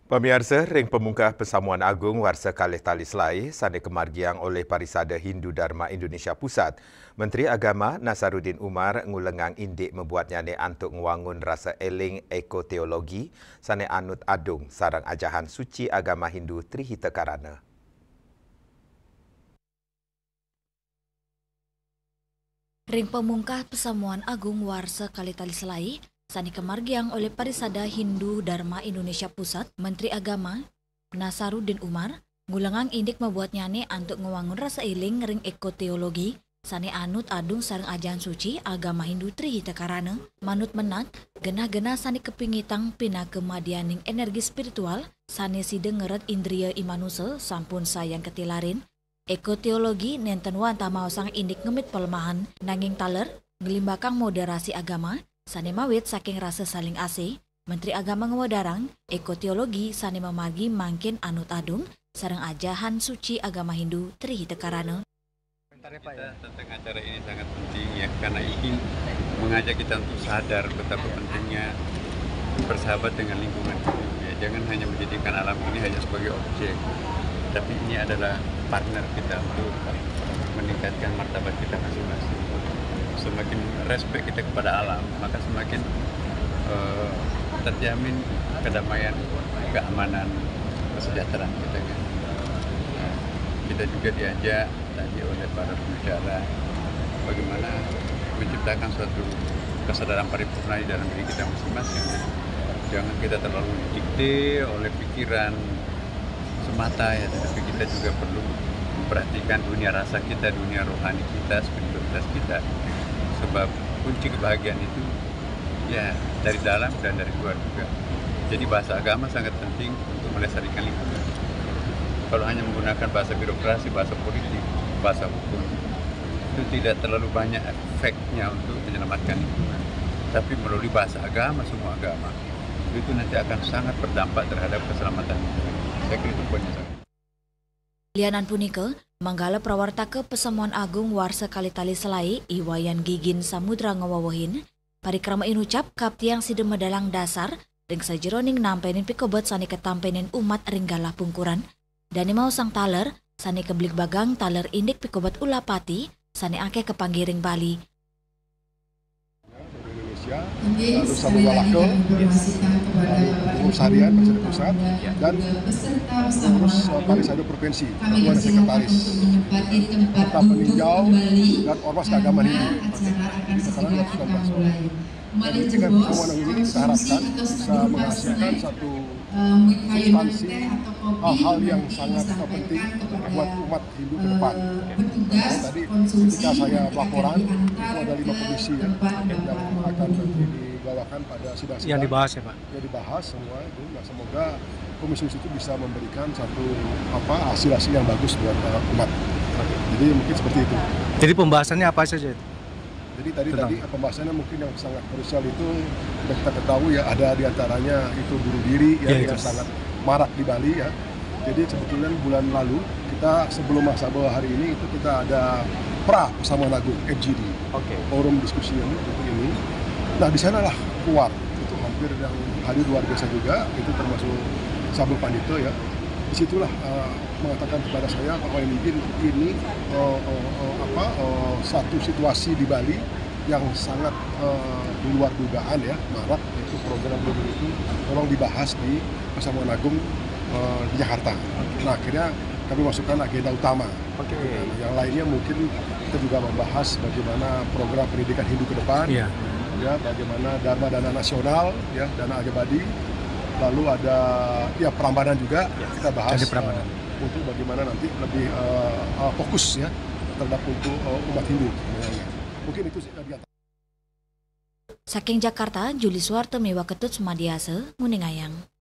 Pemirsa, ring pemungkah Pesamuan Agung Warsa Kalih Tali Selai sane kemargiang oleh Parisada Hindu Dharma Indonesia Pusat. Menteri Agama Nasaruddin Umar ngulengang indik membuatnya ne antuk ngewangun rasa eling ekoteologi sane anut adung sarang ajahan suci agama Hindu Trihita Karana. Ring pemungkah Pesamuan Agung Warsa Kalih Tali Selai sani kemargiang oleh Parisada Hindu Dharma Indonesia Pusat, Menteri Agama Nasaruddin Umar ngulengang indik membuatnya ne antuk ngewangun rasa iling ring ekoteologi sani anut adung sareng ajahan suci agama Hindu Trihita Karana manut menat genah-genah sani kepingitang pina kemadianing energi spiritual sani sideng ngeret indria imanusa sampun sayang ketilarin. Ekoteologi nenten wanta mau sang indik ngemit pelemahan nanging taler ngelimbakang moderasi agama sane mawit saking rasa saling asih. Menteri Agama ngewadarang ekoteologi sane memagi mangkin anut adung sareng ajahan suci agama Hindu Trihita Karana. Kita tentang acara ini sangat penting ya, karena ingin mengajak kita untuk sadar betapa pentingnya bersahabat dengan lingkungan hidup ya. Jangan hanya menjadikan alam ini hanya sebagai objek, tapi ini adalah partner kita untuk meningkatkan martabat kita masing-masing. Semakin respect kita kepada alam, maka semakin terjamin kedamaian, keamanan, kesejahteraan kita kan. Kita juga diajak tadi oleh para pembicara bagaimana menciptakan suatu kesadaran paripurna di dalam diri kita masing-masing. Jangan kita terlalu didikte oleh pikiran semata ya, tetapi kita juga perlu memperhatikan dunia rasa kita, dunia rohani kita, spiritualitas kita. Sebab kunci kebahagiaan itu ya dari dalam dan dari luar juga. Jadi bahasa agama sangat penting untuk melestarikan lingkungan. Kalau hanya menggunakan bahasa birokrasi, bahasa politik, bahasa hukum, itu tidak terlalu banyak efeknya untuk menyelamatkan lingkungan. Tapi melalui bahasa agama, semua agama, itu nanti akan sangat berdampak terhadap keselamatan lingkungan. Saya kira itu poinnya sangat. Lianan punika, manggala prawartake Pesamuan Agung Warsa Kalih Tali Selai Iwayan Gigin Samudra ngawawahin, parikrama inucap kaptiang sidem medalang dasar ring sajeroning nampenin pikobot sani ketampenin umat ringgalah pungkuran, dani mau sang taler sani keblik bagang taler indik pikobot ulapati sani ake kepanggiring Bali. Lalu Sabu Walake, lalu pengurus harian Parisada Pusat, dan pengurus Parisada Provinsi, ketua dan sekretaris, serta peninjau dan ormas keagamaan Hindu. Jadi totalnya 219 orang. Jadi dengan pertemuan ini kita harapkan bisa menghasilkan satu substansi hal-hal yang sangat penting buat umat Hindu ke depan. Tadi ketika saya laporan itu ada 5 komisi ya, yang akan dibawakan pada sidang-sidang yang dibahas ya Pak? Yang dibahas semua itu. Nah, semoga komisi itu bisa memberikan satu hasil-hasil yang bagus buat umat. Jadi mungkin seperti itu. Jadi pembahasannya apa saja itu? Jadi tadi pembahasannya mungkin yang sangat krusial itu sudah kita ketahui ya, ada diantaranya itu bunuh diri ya, yang sangat marak di Bali ya. Jadi sebetulnya bulan lalu kita sebelum Masabah hari ini itu kita ada Pesamuan Agung FGD, forum diskusi ini. Nah di sanalah keluar itu hampir yang hadir luar biasa juga, itu termasuk Sabu Pandito ya. Disitulah mengatakan kepada saya Pak Wahyudin ini satu situasi di Bali yang sangat di luar dugaan ya, marak, itu program itu tolong dibahas di Pesamuan Agung di Jakarta. Nah akhirnya kami masukkan agenda utama. Yang lainnya mungkin kita juga membahas bagaimana program pendidikan Hindu ke depan, ya bagaimana Dharma Dana Nasional, ya Dana Agabadi. Lalu ada ya Prambanan juga kita bahas untuk bagaimana nanti lebih fokus ya terhadap untuk umat Hindu. Mungkin itu sih di antara. Saking Jakarta, Juli Suwarto Mewa Ketut Sumadiase, Nguningayang.